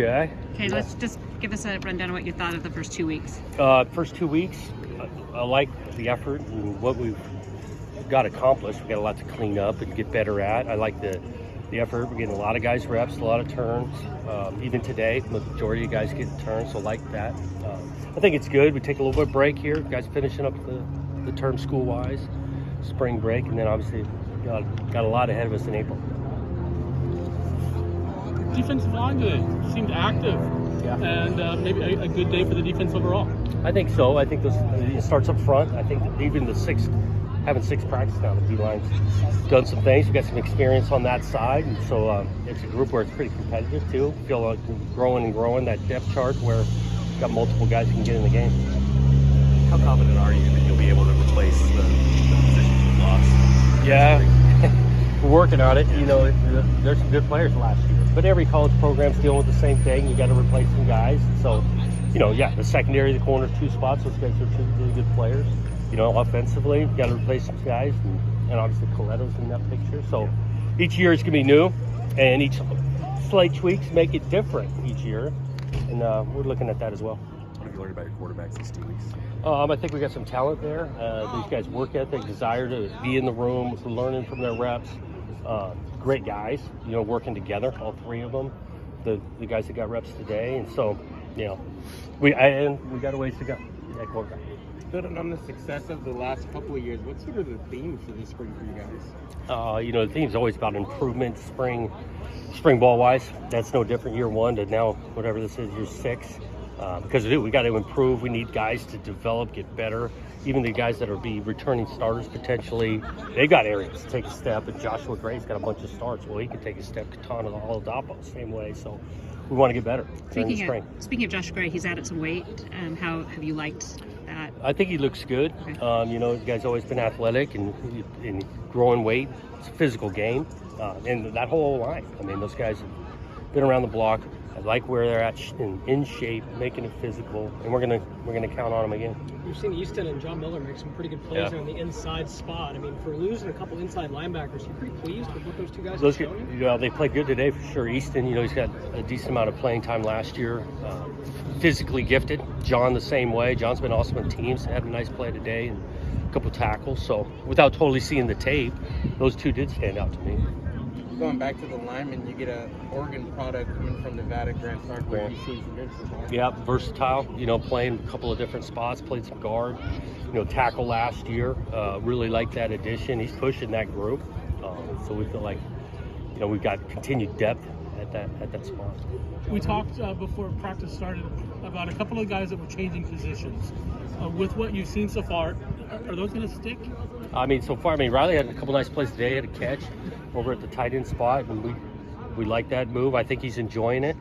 Okay. Okay, let's just give us a rundown of what you thought of the first 2 weeks. First 2 weeks, I like the effort and what we've got accomplished. We got a lot to clean up and get better at. I like the effort. We're getting a lot of guys reps, a lot of turns. Even today, the majority of guys getting turns, so I like that. I think it's good. We take a little bit of break here. Guys finishing up the term school-wise, spring break, and then obviously got a lot ahead of us in April. Defensive line today seemed active, and maybe a good day for the defense overall. I think so. I think it starts up front. I think that even having 6 practices now, the D-line's done some things. We've got some experience on that side, and so it's a group where it's pretty competitive too. Feel like we're growing that depth chart where we've got multiple guys who can get in the game. How confident are you that you'll be able to replace the positions you lost? Yeah, we're working on it. You know, there's some good players last year, but every college program's dealing with the same thing. You got to replace some guys. So, you know, the secondary, the corner, 2 spots. Those guys are 2 really good players. You know, offensively, you got to replace some guys, and obviously Coletto's in that picture. So each year is going to be new, and each slight tweaks make it different each year, and we're looking at that as well. What have you learned about your quarterbacks these 2 weeks? I think we got some talent there. These guys' work ethic, desire to be in the room, learning from their reps. Great guys, you know, working together, all 3 of them. The guys that got reps today, and so, you know, we got a ways to go at quarterback. Building on the success of the last couple of years, what's sort of the theme for this spring for you guys? You know, the theme's always about improvement, spring ball wise. That's no different year 1 to now, whatever this is, year 6. Because we got to improve. We need guys to develop, get better. Even the guys that are returning starters potentially, they've got areas to take a step. And Joshua Gray's got a bunch of starts. Well, he can take a step. Katana Oladapo, same way. So we want to get better during the spring. Speaking of Josh Gray, he's added some weight. How have you liked that? I think he looks good. Okay. You know, the guy's always been athletic and growing weight. It's a physical game. And that whole line. I mean, those guys have been around the block. I like where they're at in shape, making it physical, and we're gonna count on them again. We've seen Easton and John Miller make some pretty good plays on the inside spot. I mean, for losing a couple inside linebackers, you're pretty pleased with what those 2 guys have shown you? Yeah, they played good today for sure. Easton, you know, he's got a decent amount of playing time last year. Physically gifted. John the same way. John's been awesome on teams. Had a nice play today and a couple tackles. So without totally seeing the tape, those 2 did stand out to me. Going back to the linemen, you get an Oregon product coming from Nevada, Grant Sark. Yeah, versatile. You know, playing a couple of different spots. Played some guard. You know, tackle last year. Really like that addition. He's pushing that group. So we feel like, you know, we've got continued depth at that spot. We talked before practice started about a couple of guys that were changing positions. With what you've seen so far, are those going to stick? I mean, so far, Riley had a couple nice plays today. Had a catch over at the tight end spot, and we like that move. I think he's enjoying it.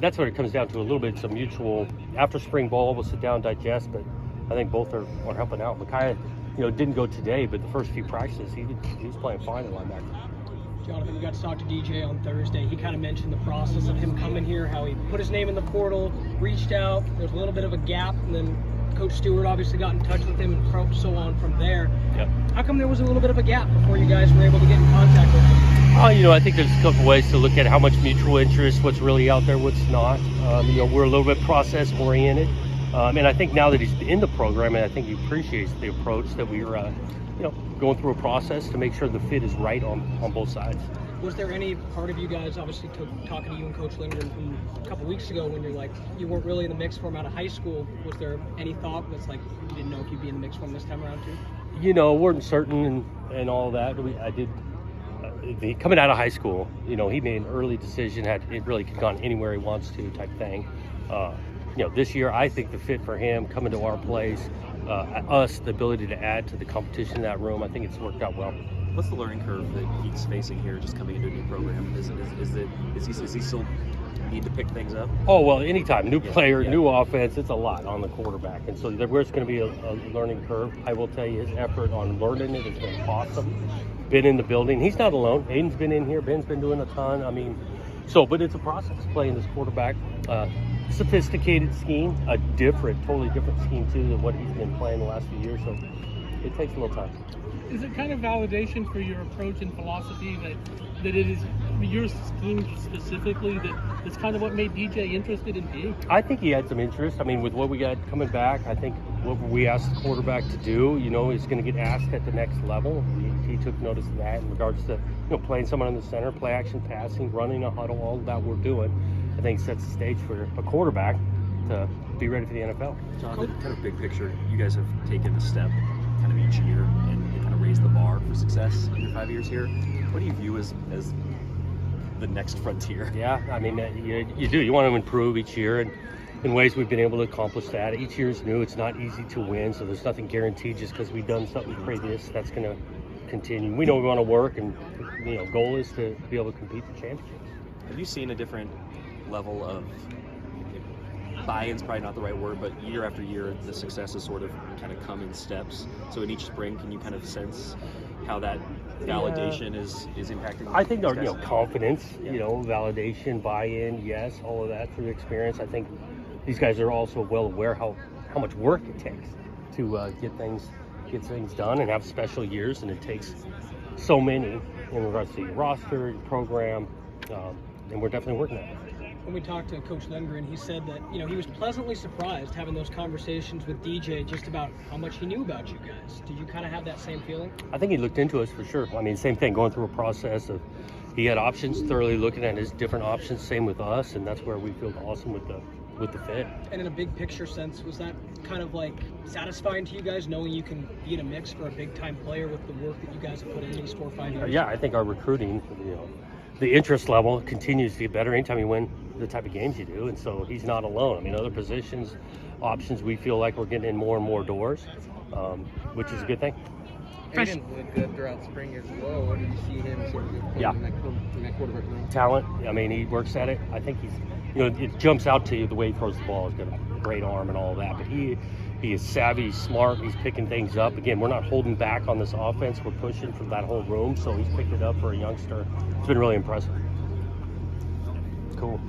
That's what it comes down to a little bit. It's a mutual. After spring ball, we'll sit down, digest, but I think both are helping out. Micaiah, you know, didn't go today, but the first few practices, he was playing fine at linebacker. Jonathan, you got to talk to DJ on Thursday. He kind of mentioned the process of him coming here, how he put his name in the portal, reached out. There's a little bit of a gap, and then Coach Stewart obviously got in touch with him and so on from there. Yep. How come there was a little bit of a gap before you guys were able to get in contact with him? You know, I think there's a couple ways to look at how much mutual interest, what's really out there, what's not. You know, we're a little bit process oriented. And I think now that he's in the program, and I think he appreciates the approach that we're, you know, going through a process to make sure the fit is right on both sides. Was there any part of you guys, obviously talking to you and Coach Lindgren from a couple weeks ago when you're like, you weren't really in the mix for him out of high school, was there any thought that's like, you didn't know if you'd be in the mix for him this time around too? You know, weren't certain and all that. I did, coming out of high school, you know, he made an early decision, it really could have gone anywhere he wants to type thing. You know, this year, I think the fit for him coming to our place, us, the ability to add to the competition in that room, I think it's worked out well. What's the learning curve that he's facing here, just coming into a new program? Is he still need to pick things up? Oh, well, anytime. New player, new offense, it's a lot on the quarterback. And so there's going to be a learning curve. I will tell you his effort on learning it has been awesome. Been in the building. He's not alone. Aiden's been in here. Ben's been doing a ton. I mean, but it's a process playing this quarterback. Sophisticated scheme, totally different scheme too than what he's been playing the last few years. So it takes a little time. Is it kind of validation for your approach and philosophy that it is your scheme specifically that's kind of what made DJ interested in being? I think he had some interest. I mean, with what we got coming back, I think what we asked the quarterback to do, he's going to get asked at the next level. He took notice of that in regards to, playing someone in the center, play action passing, running a huddle, all that we're doing. I think sets the stage for a quarterback to be ready for the NFL. Jonathan, kind of big picture, you guys have taken a step kind of each year and kind of raised the bar for success in your 5 years here. What do you view as the next frontier? Yeah, I mean, you do. You want to improve each year, and in ways we've been able to accomplish that. Each year is new. It's not easy to win, so there's nothing guaranteed just because we've done something previous. That's going to continue. We know we want to work, and goal is to be able to compete for championships. Have you seen a different level of buy-in's probably not the right word, but year after year, the success has sort of kind of come in steps. So in each spring, can you kind of sense how that validation is impacting? I think our these guys? confidence, Yeah. Validation, buy-in, yes, all of that through experience. I think these guys are also well aware how much work it takes to get things done and have special years, and it takes so many in regards to your roster, your program, and we're definitely working on it. When we talked to Coach Lundgren, he said that he was pleasantly surprised having those conversations with DJ just about how much he knew about you guys. Did you kind of have that same feeling? I think he looked into us for sure. I mean, same thing, going through a process of he had options, thoroughly looking at his different options. Same with us, and that's where we feel awesome with the fit. And in a big picture sense, was that kind of like satisfying to you guys, knowing you can be in a mix for a big time player with the work that you guys have put in these 4 or 5 years? Yeah, I think our recruiting, the interest level continues to get better anytime you win the type of games you do, and so he's not alone. I mean, other positions, options, we feel like we're getting in more and more doors, which is a good thing. Fresh- Aiden looked good throughout spring as well. What did you see him sort of play Yeah. in that quarterback role? Talent, I mean, he works at it. I think he's, it jumps out to you the way he throws the ball. He's got a great arm and all that, but he is savvy, he's smart, he's picking things up. Again, we're not holding back on this offense. We're pushing from that whole room, so he's picked it up for a youngster. It's been really impressive. Cool.